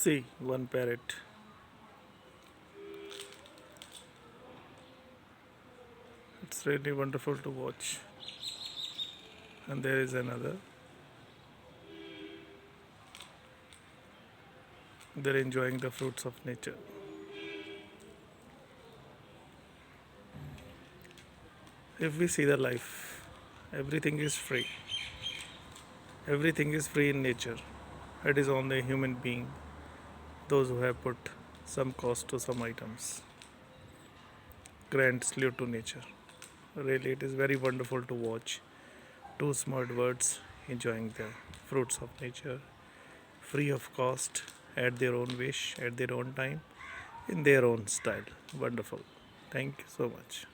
See, one parrot. It's really wonderful to watch. And there is another. They're enjoying the fruits of nature. If we see the life, everything is free. Everything is free in nature. It is only a human being, those who have put some cost to some items. Grand salute to nature. Really, it is very wonderful to watch two smart birds enjoying the fruits of nature, free of cost, at their own wish, at their own time, in their own style. Wonderful. Thank you so much.